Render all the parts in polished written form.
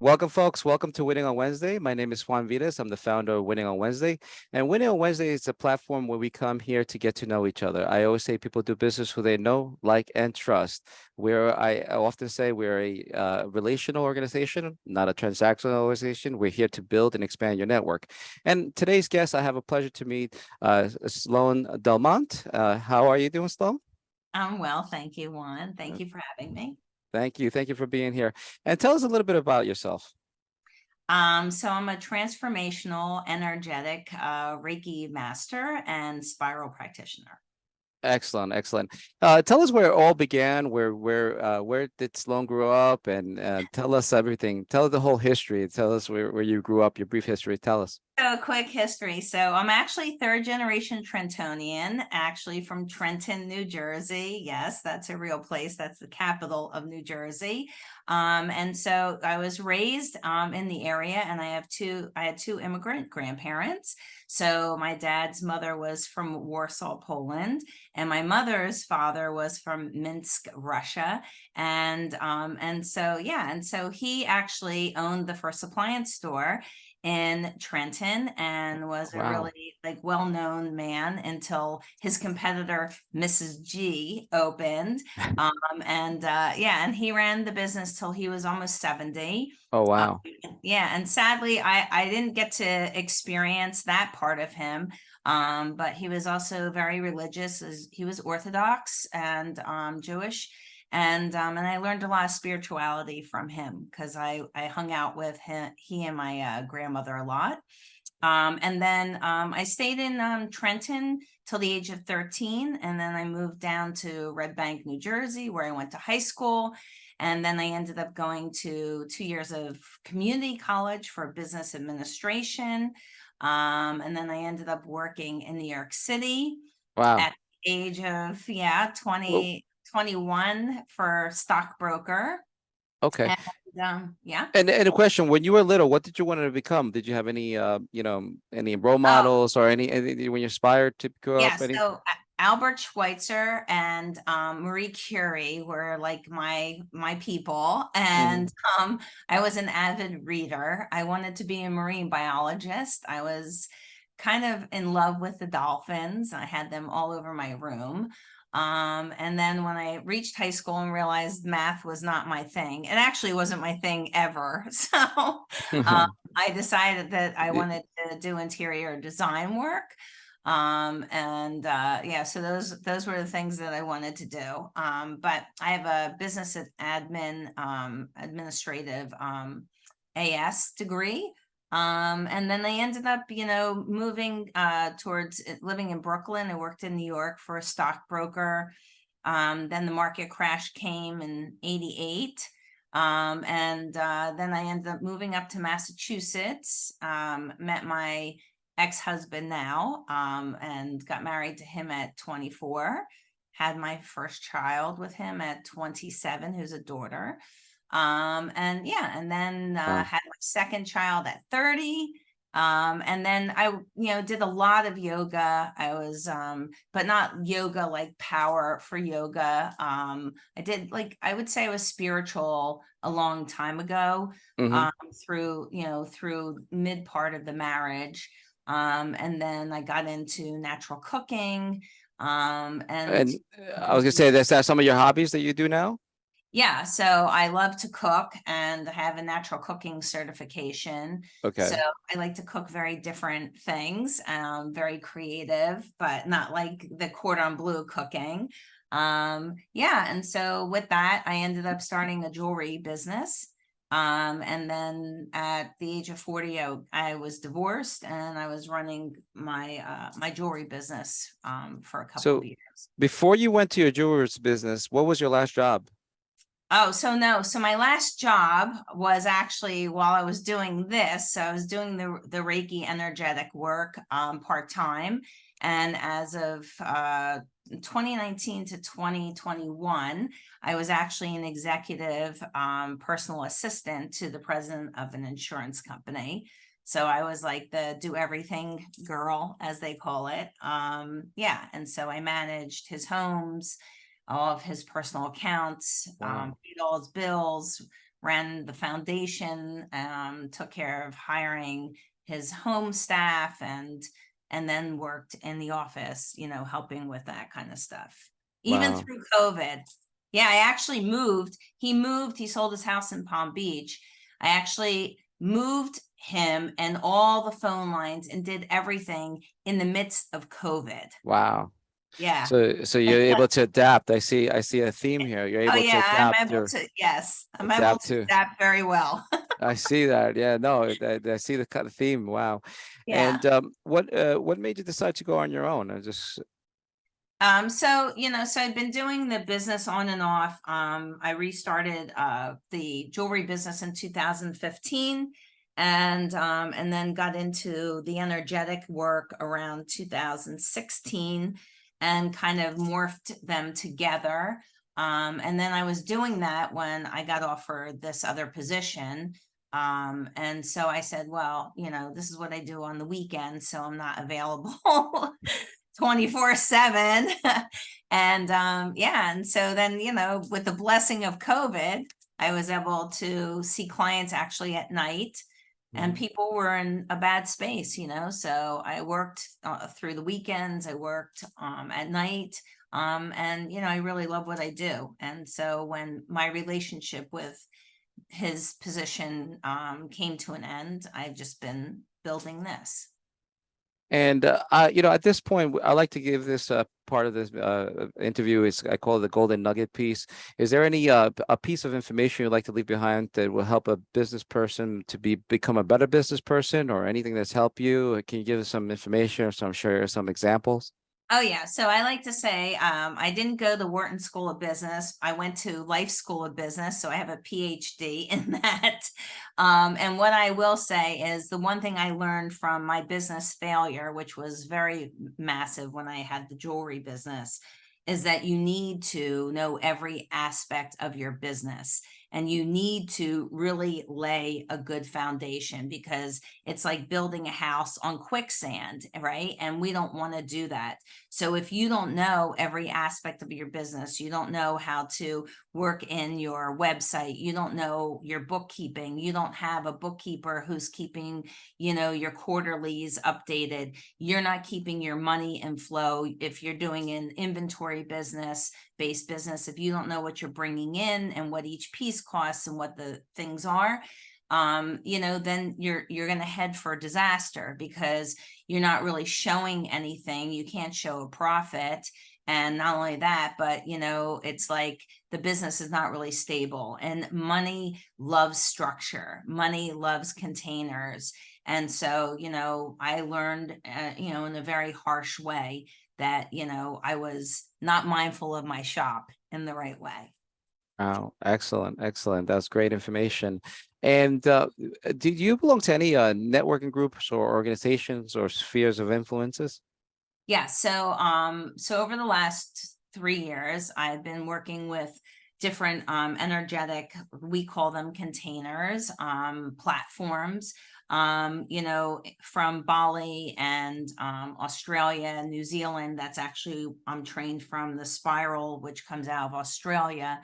Welcome, folks. Welcome to Winning on Wednesday. My name is Juan Vitas. I'm the founder of Winning on Wednesday. And Winning on Wednesday is a platform where we come here to get to know each other. I always say people do business who they know, like, and trust. I often say we're a relational organization, not a transactional organization. We're here to build and expand your network. And today's guest, I have a pleasure to meet Sloane Delmont. How are you doing, Sloane? I'm well, thank you, Juan. Thank you for having me. Thank you. Thank you for being here. And tell us a little bit about yourself. So I'm a transformational, energetic Reiki master and spiral practitioner. Excellent, excellent. Tell us where it all began. Where did Sloane grow up, and tell us everything. Tell the whole history. Tell us where you grew up. Your brief history. Tell us. So a quick history. So I'm actually third generation Trentonian, actually from Trenton, New Jersey. Yes, that's a real place. That's the capital of New Jersey. And so I was raised in the area, and I had two immigrant grandparents. So my dad's mother was from Warsaw, Poland, and my mother's father was from Minsk, Russia. And so he actually owned the first appliance store in Trenton and was a Wow. really well-known man until his competitor Mrs. G opened. And he ran the business till he was almost 70. Oh, Um, wow. yeah, and sadly I didn't get to experience that part of him. But he was also very religious. He was Orthodox and Jewish. And I learned a lot of spirituality from him because I hung out with he and my grandmother a lot. And then I stayed in Trenton till the age of 13, and then I moved down to Red Bank, New Jersey, where I went to high school. And then I ended up going to 2 years of community college for business administration. And then I ended up working in New York City Wow. at the age of Well, 21 for stockbroker. okay. And yeah. And a question: when you were little, what did you want to become? Did you have any, any role Oh, models or any when you aspired to grow up? yeah. Any? So Albert Schweitzer and Marie Curie were like my people, and Mhm. I was an avid reader. I wanted to be a marine biologist. I was kind of in love with the dolphins. I had them all over my room. And then when I reached high school and realized math was not my thing, it actually wasn't my thing ever. So I decided that I wanted to do interior design work. So those were the things that I wanted to do. But I have a business administrative AS degree. And then I ended up, moving towards living in Brooklyn. I worked in New York for a stockbroker. Then the market crash came in 88. Then I ended up moving up to Massachusetts, met my ex-husband now, and got married to him at 24, had my first child with him at 27, who's a daughter. And then Wow. had my second child at 30. And then I, did a lot of yoga. I was, but not yoga like power for yoga. I did I would say I was spiritual a long time ago, Hmm. through mid part of the marriage. And then I got into natural cooking. And And I was gonna say, that's that some of your hobbies that you do now? Yeah, so I love to cook and have a natural cooking certification. So Okay. I like to cook very different things, very creative, but not like the cordon bleu cooking. And so with that, I ended up starting a jewelry business. And then at the age of 40, I was divorced, and I was running my jewelry business for a couple of So years. before you went to your jewelry business, what was your last job? Oh, so no. So my last job was actually while I was doing this. So I was doing the Reiki energetic work part-time. And as of 2019 to 2021, I was actually an executive personal assistant to the president of an insurance company. So I was like the do everything girl, as they call it. And so I managed his homes, all of his personal accounts, Wow. paid all his bills, ran the foundation, took care of hiring his home staff, and then worked in the office, helping with that kind of stuff, even Wow. through COVID. Yeah, I actually moved. He sold his house in Palm Beach. I actually moved him and all the phone lines and did everything in the midst of COVID. Wow. Yeah. So you're able to adapt. I see a theme here. You're Oh able to yeah, I'm adapt able your to, yes, I'm able adapt to to. adapt very well. I see that. Yeah, no, I see the kind of theme. Wow. Yeah. And what made you decide to go on your own? I just So I've been doing the business on and off. I restarted the jewelry business in 2015, and then got into the energetic work around 2016 and kind of morphed them together. And then I was doing that when I got offered this other position. And so I said, well, this is what I do on the weekend, so I'm not available 24/7. And so then, with the blessing of COVID, I was able to see clients actually at night, and Mhm. people were in a bad space, so I worked through the weekends. I worked at night. And I really love what I do. And so when my relationship with his position came to an end, I've just been building this. And at this point, I like to give this part of this interview is I call it the golden nugget piece. Is there any a piece of information you'd like to leave behind that will help a business person to become a better business person, or anything that's helped you? Can you give us some information or share some examples? Oh yeah. So I like to say, I didn't go to Wharton School of Business. I went to Life School of Business. So I have a PhD in that. And what I will say is the one thing I learned from my business failure, which was very massive when I had the jewelry business, is that you need to know every aspect of your business, and you need to really lay a good foundation, because it's like building a house on quicksand, right? And we don't want to do that. So if you don't know every aspect of your business, you don't know how to work in your website, you don't know your bookkeeping, you don't have a bookkeeper who's keeping, your quarterlies updated, you're not keeping your money in flow. If you're doing an inventory based business, if you don't know what you're bringing in and what each piece costs and what the things are, then you're going to head for disaster, because you're not really showing anything. You can't show a profit. And not only that, but it's like the business is not really stable, and money loves structure. Money loves containers. And so, I learned, in a very harsh way that, I was not mindful of my shop in the right way. Wow, excellent, excellent. That's great information. And do you belong to any networking groups or organizations or spheres of influences? Yeah, so over the last 3 years, I've been working with different energetic, we call them containers, platforms, from Bali and Australia, New Zealand. That's actually, I'm trained from the spiral, which comes out of Australia.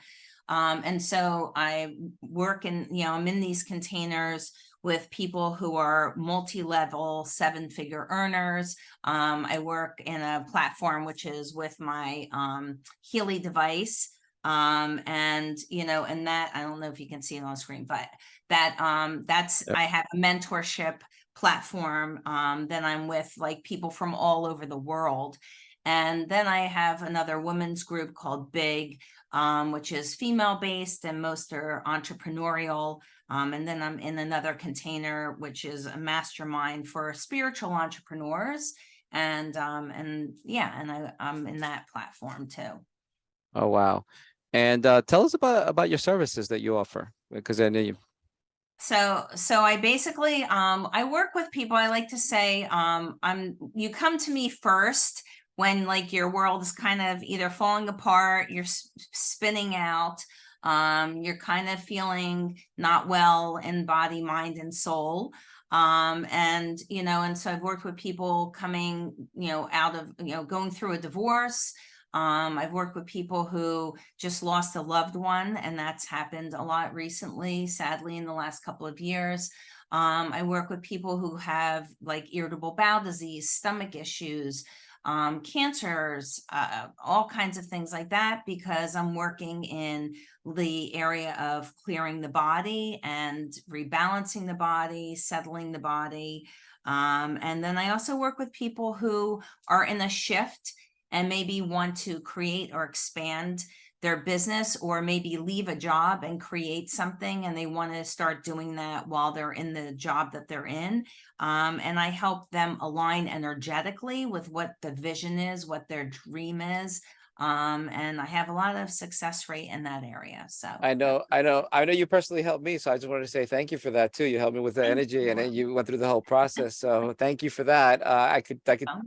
And so I work in, I'm in these containers with people who are multi-level 7-figure earners. I work in a platform which is with my Healy device. And that, I don't know if you can see it on screen, but that's, Yep. I have a mentorship platform that I'm with, like, people from all over the world. And then I have another women's group called Big, which is female based, and most are entrepreneurial. And then I'm in another container, which is a mastermind for spiritual entrepreneurs. And yeah, and I'm in that platform too. Oh, wow. And tell us about your services that you offer, because I know you. So I basically I work with people. I like to say you come to me first when, like, your world is kind of either falling apart, you're spinning out, you're kind of feeling not well in body, mind, and soul. And so I've worked with people coming, out of, going through a divorce, I've worked with people who just lost a loved one, and that's happened a lot recently, sadly, in the last couple of years. I work with people who have like irritable bowel disease, stomach issues, cancers, all kinds of things like that, because I'm working in the area of clearing the body and rebalancing the body, settling the body. And then I also work with people who are in a shift and maybe want to create or expand their business, or maybe leave a job and create something, and they want to start doing that while they're in the job that they're in. And I help them align energetically with what the vision is, what their dream is. And I have a lot of success rate in that area. So I know you personally helped me, so I just wanted to say thank you for that too. You helped me with the thank energy, and then you. you went through the whole process. So thank you for that. I could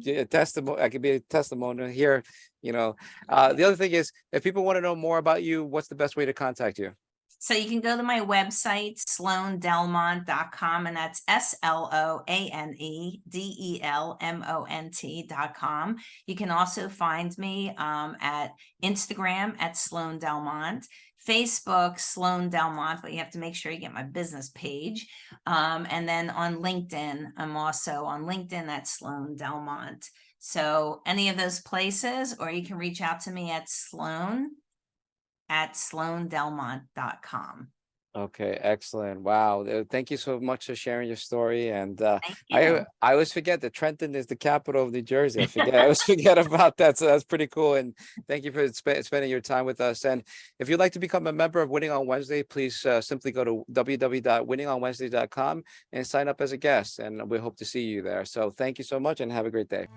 be a testimony. I could be a testimonial here. You know, the other thing is, if people want to know more about you, what's the best way to contact you? So you can go to my website, sloanedelmont.com, and that's SLOANEDELMONT.com. You can also find me at Instagram at Sloane Delmont, Facebook, Sloane Delmont, but you have to make sure you get my business page. And then on LinkedIn, I'm also on LinkedIn at Sloane Delmont. So any of those places, or you can reach out to me at sloanedelmont.com. Okay, excellent. Wow. Thank you so much for sharing your story. And Thank I you. I always forget that Trenton is the capital of New Jersey. I always forget about that. So that's pretty cool. And thank you for spending your time with us. And if you'd like to become a member of Winning on Wednesday, please simply go to www.winningonwednesday.com and sign up as a guest. And we hope to see you there. So thank you so much and have a great day.